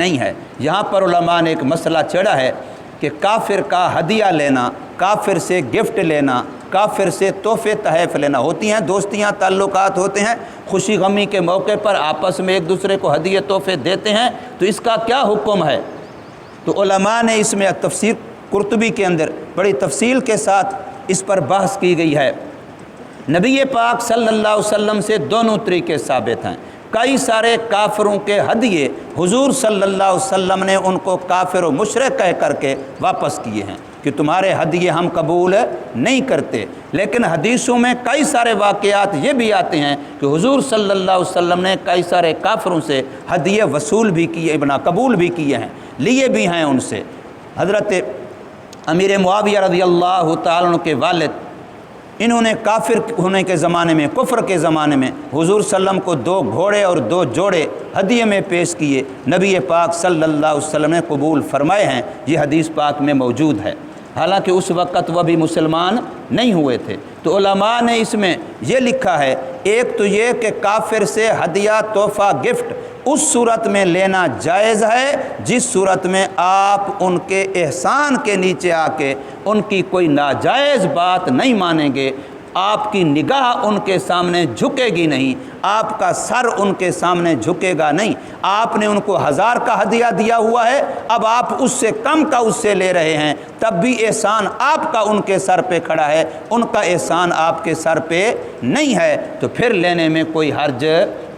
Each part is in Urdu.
نہیں ہے۔ یہاں پر علماء نے ایک مسئلہ چھیڑا ہے کہ کافر کا ہدیہ لینا، کافر سے گفٹ لینا، کافر سے تحفے تحائف لینا، ہوتی ہیں دوستیاں، تعلقات ہوتے ہیں، خوشی غمی کے موقع پر آپس میں ایک دوسرے کو ہدیے تحفے دیتے ہیں، تو اس کا کیا حکم ہے؟ تو علماء نے اس میں تفسیر قرطبی کے اندر بڑی تفصیل کے ساتھ اس پر بحث کی گئی ہے۔ نبی پاک صلی اللہ علیہ وسلم سے دونوں طریقے ثابت ہیں۔ کئی سارے کافروں کے ہدیے حضور صلی اللہ علیہ وسلم نے ان کو کافر و مشرک کہہ کر کے واپس کیے ہیں کہ تمہارے ہدیے ہم قبول نہیں کرتے۔ لیکن حدیثوں میں کئی سارے واقعات یہ بھی آتے ہیں کہ حضور صلی اللہ علیہ وسلم نے کئی سارے کافروں سے ہدیے وصول بھی کیے، قبول بھی کیے ہیں، لیے بھی ہیں ان سے۔ حضرت امیر معاویہ رضی اللہ تعالیٰ عنہ کے والد، انہوں نے کافر ہونے کے زمانے میں، کفر کے زمانے میں حضور صلی اللہ علیہ وسلم کو 2 گھوڑے اور 2 جوڑے ہدیے میں پیش کیے، نبی پاک صلی اللہ علیہ وسلم نے قبول فرمائے ہیں۔ یہ حدیث پاک میں موجود ہے، حالانکہ اس وقت وہ بھی مسلمان نہیں ہوئے تھے۔ تو علماء نے اس میں یہ لکھا ہے، ایک تو یہ کہ کافر سے ہدیہ، تحفہ، گفٹ اس صورت میں لینا جائز ہے جس صورت میں آپ ان کے احسان کے نیچے آ کے ان کی کوئی ناجائز بات نہیں مانیں گے، آپ کی نگاہ ان کے سامنے جھکے گی نہیں، آپ کا سر ان کے سامنے جھکے گا نہیں۔ آپ نے ان کو 1000 کا ہدیہ دیا ہوا ہے، اب آپ اس سے کم کا اس سے لے رہے ہیں، تب بھی احسان آپ کا ان کے سر پہ کھڑا ہے، ان کا احسان آپ کے سر پہ نہیں ہے، تو پھر لینے میں کوئی حرج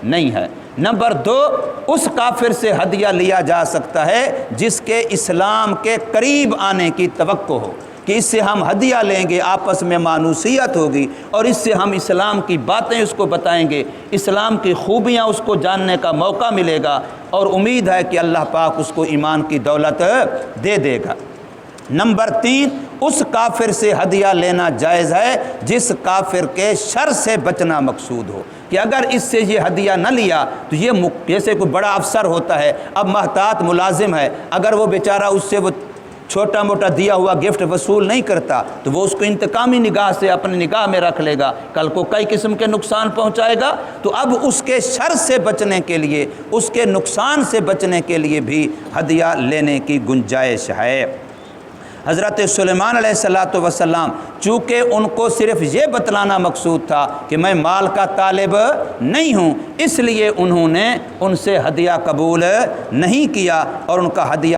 نہیں ہے۔ نمبر 2، اس کافر سے ہدیہ لیا جا سکتا ہے جس کے اسلام کے قریب آنے کی توقع ہو، کہ اس سے ہم ہدیہ لیں گے، آپس میں مانوسیت ہوگی، اور اس سے ہم اسلام کی باتیں اس کو بتائیں گے، اسلام کی خوبیاں اس کو جاننے کا موقع ملے گا، اور امید ہے کہ اللہ پاک اس کو ایمان کی دولت دے دے گا۔ نمبر 3، اس کافر سے ہدیہ لینا جائز ہے جس کافر کے شر سے بچنا مقصود ہو، کہ اگر اس سے یہ ہدیہ نہ لیا تو یہ جیسے کوئی بڑا افسر ہوتا ہے، اب محتاط ملازم ہے، اگر وہ بیچارہ اس سے وہ چھوٹا موٹا دیا ہوا گفٹ وصول نہیں کرتا تو وہ اس کو انتقامی نگاہ سے اپنی نگاہ میں رکھ لے گا، کل کو کئی قسم کے نقصان پہنچائے گا۔ تو اب اس کے شر سے بچنے کے لیے، اس کے نقصان سے بچنے کے لیے بھی ہدیہ لینے کی گنجائش ہے۔ حضرت سلیمان علیہ السلام چونکہ ان کو صرف یہ بتلانا مقصود تھا کہ میں مال کا طالب نہیں ہوں، اس لیے انہوں نے ان سے ہدیہ قبول نہیں کیا، اور ان کا ہدیہ